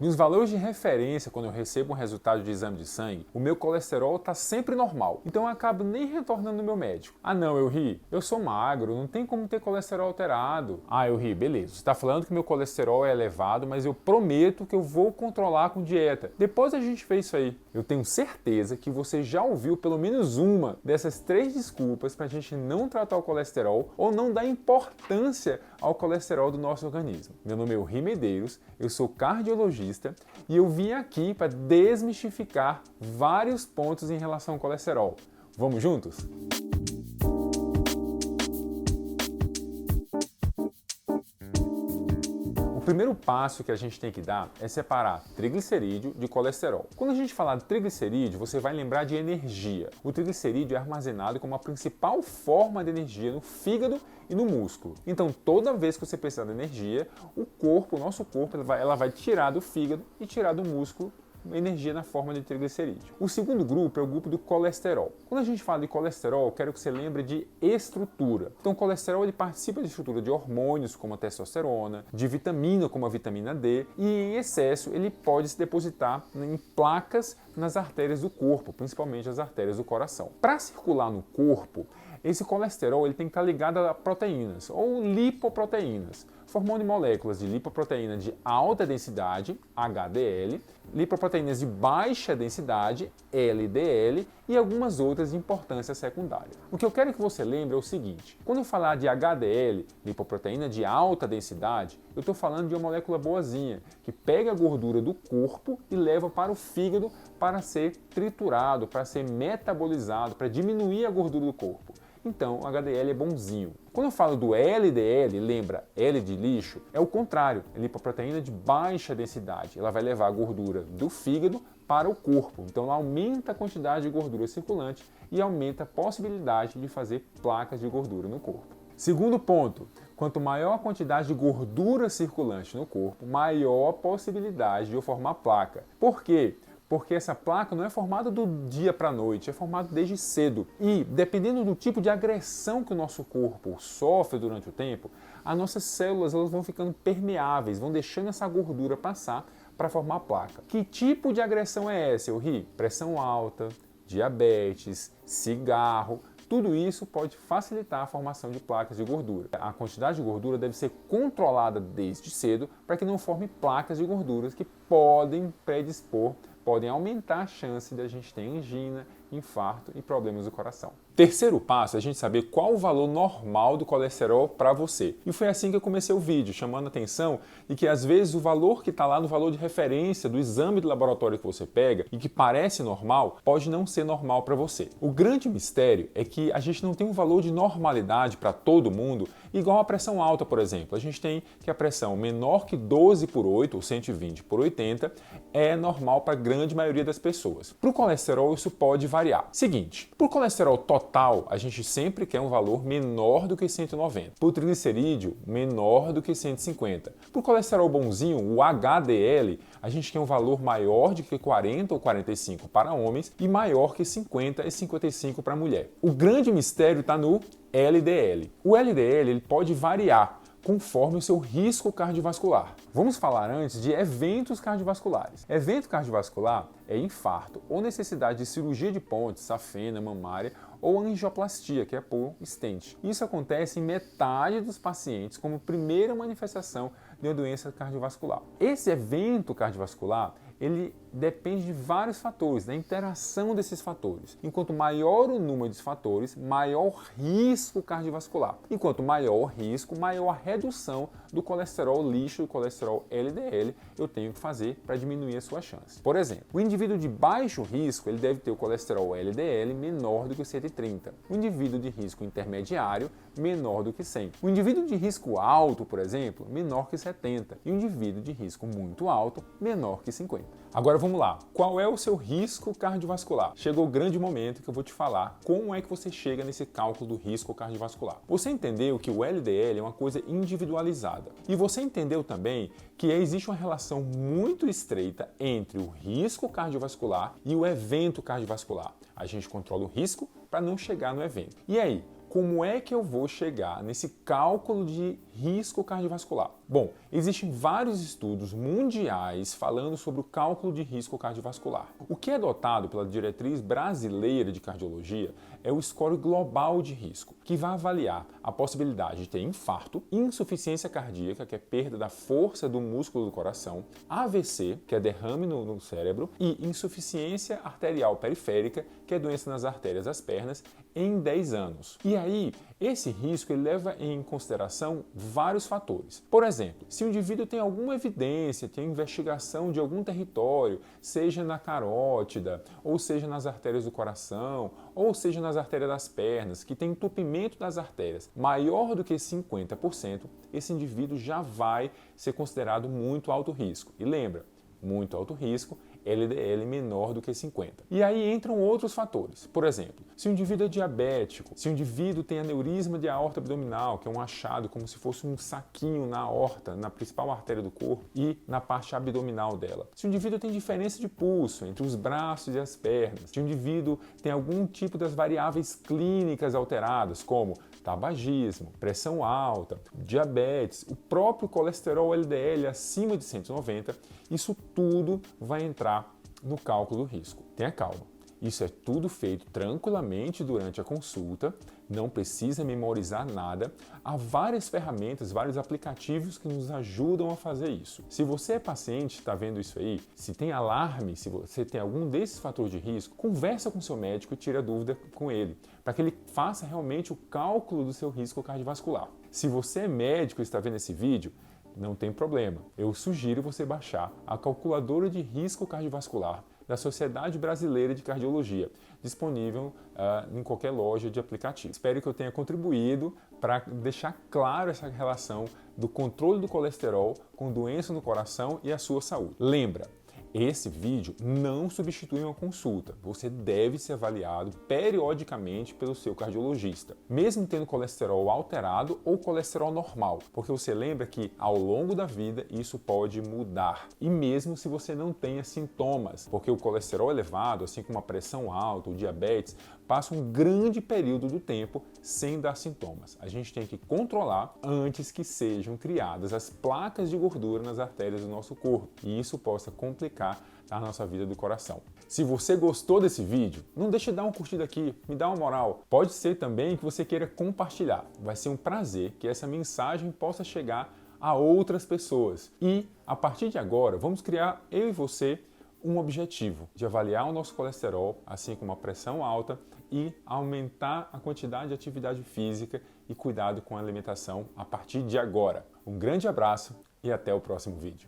Nos valores de referência, quando eu recebo um resultado de exame de sangue, o meu colesterol está sempre normal. Então eu acabo nem retornando no meu médico. Ah não, eu ri, eu sou magro, não tem como ter colesterol alterado. Ah, eu ri, beleza. Você está falando que meu colesterol é elevado, mas eu prometo que eu vou controlar com dieta. Depois a gente vê isso aí. Eu tenho certeza que você já ouviu pelo menos uma dessas 3 desculpas para a gente não tratar o colesterol ou não dar importância ao colesterol do nosso organismo. Meu nome é Uri Medeiros, eu sou cardiologista e eu vim aqui para desmistificar vários pontos em relação ao colesterol. Vamos juntos? O primeiro passo que a gente tem que dar é separar triglicerídeo de colesterol. Quando a gente falar de triglicerídeo, você vai lembrar de energia. O triglicerídeo é armazenado como a principal forma de energia no fígado e no músculo. Então, toda vez que você precisar de energia, o nosso corpo, ela vai tirar do fígado e tirar do músculo energia na forma de triglicerídeo. O segundo grupo é o grupo do colesterol. Quando a gente fala de colesterol, eu quero que você lembre de estrutura. Então, o colesterol ele participa da estrutura de hormônios, como a testosterona, de vitamina, como a vitamina D, e em excesso ele pode se depositar em placas nas artérias do corpo, principalmente as artérias do coração. Para circular no corpo, esse colesterol ele tem que estar ligado a proteínas ou lipoproteínas, formando moléculas de lipoproteína de alta densidade, HDL, lipoproteínas de baixa densidade, LDL, e algumas outras de importância secundária. O que eu quero que você lembre é o seguinte: quando eu falar de HDL, lipoproteína de alta densidade, eu estou falando de uma molécula boazinha, que pega a gordura do corpo e leva para o fígado para ser triturado, para ser metabolizado, para diminuir a gordura do corpo. Então, o HDL é bonzinho. Quando eu falo do LDL, lembra, L de lixo, é o contrário, é lipoproteína de baixa densidade. Ela vai levar a gordura do fígado para o corpo. Então, ela aumenta a quantidade de gordura circulante e aumenta a possibilidade de fazer placas de gordura no corpo. Segundo ponto, quanto maior a quantidade de gordura circulante no corpo, maior a possibilidade de eu formar placa. Por quê? Porque essa placa não é formada do dia para a noite, é formada desde cedo. E, dependendo do tipo de agressão que o nosso corpo sofre durante o tempo, as nossas células elas vão ficando permeáveis, vão deixando essa gordura passar para formar placa. Que tipo de agressão é essa, Uri? Pressão alta, diabetes, cigarro. Tudo isso pode facilitar a formação de placas de gordura. A quantidade de gordura deve ser controlada desde cedo para que não forme placas de gorduras que podem predispor, podem aumentar a chance de a gente ter angina, infarto e problemas do coração. Terceiro passo é a gente saber qual o valor normal do colesterol para você. E foi assim que eu comecei o vídeo, chamando a atenção de que às vezes o valor que está lá no valor de referência do exame de laboratório que você pega e que parece normal, pode não ser normal para você. O grande mistério é que a gente não tem um valor de normalidade para todo mundo igual a pressão alta, por exemplo. A gente tem que a pressão menor que 12/8 ou 120/80 é normal para a grande maioria das pessoas. Para o colesterol isso pode variar. Seguinte, para o colesterol total, a gente sempre quer um valor menor do que 190. Para o triglicerídeo, menor do que 150. Para o colesterol bonzinho, o HDL, a gente quer um valor maior de que 40 ou 45 para homens e maior que 50 e 55 para mulher. O grande mistério está no LDL. O LDL ele pode variar conforme o seu risco cardiovascular. Vamos falar antes de eventos cardiovasculares. Evento cardiovascular é infarto ou necessidade de cirurgia de ponte, safena, mamária ou angioplastia, que é por stent. Isso acontece em metade dos pacientes como primeira manifestação de uma doença cardiovascular. Esse evento cardiovascular ele depende de vários fatores, da interação desses fatores. Enquanto maior o número de fatores, maior risco cardiovascular. Enquanto maior o risco, maior a redução do colesterol lixo, do colesterol LDL, eu tenho que fazer para diminuir a sua chance. Por exemplo, o indivíduo de baixo risco, ele deve ter o colesterol LDL menor do que 130. O indivíduo de risco intermediário, menor do que 100. O indivíduo de risco alto, por exemplo, menor que 70. E o indivíduo de risco muito alto, menor que 50. Agora vamos lá, qual é o seu risco cardiovascular? Chegou o grande momento que eu vou te falar como é que você chega nesse cálculo do risco cardiovascular. Você entendeu que o LDL é uma coisa individualizada e você entendeu também que existe uma relação muito estreita entre o risco cardiovascular e o evento cardiovascular. A gente controla o risco para não chegar no evento. E aí? Como é que eu vou chegar nesse cálculo de risco cardiovascular? Bom, existem vários estudos mundiais falando sobre o cálculo de risco cardiovascular. O que é adotado pela Diretriz Brasileira de Cardiologia é o score global de risco, que vai avaliar a possibilidade de ter infarto, insuficiência cardíaca, que é perda da força do músculo do coração, AVC, que é derrame no cérebro, e insuficiência arterial periférica, que é doença nas artérias das pernas, em 10 anos. E aí, esse risco ele leva em consideração vários fatores. Por exemplo, se o indivíduo tem alguma evidência, tem investigação de algum território, seja na carótida, ou seja nas artérias do coração, ou seja nas artérias das pernas, que tem entupimento das artérias maior do que 50%, esse indivíduo já vai ser considerado muito alto risco. E lembra, muito alto risco, LDL menor do que 50. E aí entram outros fatores. Por exemplo, se o indivíduo é diabético, se o indivíduo tem aneurisma de aorta abdominal, que é um achado como se fosse um saquinho na aorta, na principal artéria do corpo e na parte abdominal dela. Se o indivíduo tem diferença de pulso entre os braços e as pernas, se o indivíduo tem algum tipo das variáveis clínicas alteradas, como tabagismo, pressão alta, diabetes, o próprio colesterol LDL acima de 190, isso tudo vai entrar no cálculo do risco. Tenha calma. Isso é tudo feito tranquilamente durante a consulta, não precisa memorizar nada. Há várias ferramentas, vários aplicativos que nos ajudam a fazer isso. Se você é paciente, está vendo isso aí, se tem alarme, se você tem algum desses fatores de risco, conversa com seu médico e tira a dúvida com ele, para que ele faça realmente o cálculo do seu risco cardiovascular. Se você é médico e está vendo esse vídeo, não tem problema. Eu sugiro você baixar a calculadora de risco cardiovascular da Sociedade Brasileira de Cardiologia, disponível em qualquer loja de aplicativo. Espero que eu tenha contribuído para deixar claro essa relação do controle do colesterol com doença no coração e a sua saúde. Lembra, esse vídeo não substitui uma consulta. Você deve ser avaliado periodicamente pelo seu cardiologista, mesmo tendo colesterol alterado ou colesterol normal, porque você lembra que ao longo da vida isso pode mudar. E mesmo se você não tenha sintomas, porque o colesterol elevado, assim como a pressão alta, o diabetes, passa um grande período do tempo sem dar sintomas. A gente tem que controlar antes que sejam criadas as placas de gordura nas artérias do nosso corpo, e isso possa complicar a nossa vida do coração. Se você gostou desse vídeo, não deixe de dar uma curtida aqui, me dá uma moral. Pode ser também que você queira compartilhar. Vai ser um prazer que essa mensagem possa chegar a outras pessoas. E, a partir de agora, vamos criar, eu e você, um objetivo de avaliar o nosso colesterol, assim como a pressão alta, e aumentar a quantidade de atividade física e cuidado com a alimentação a partir de agora. Um grande abraço e até o próximo vídeo.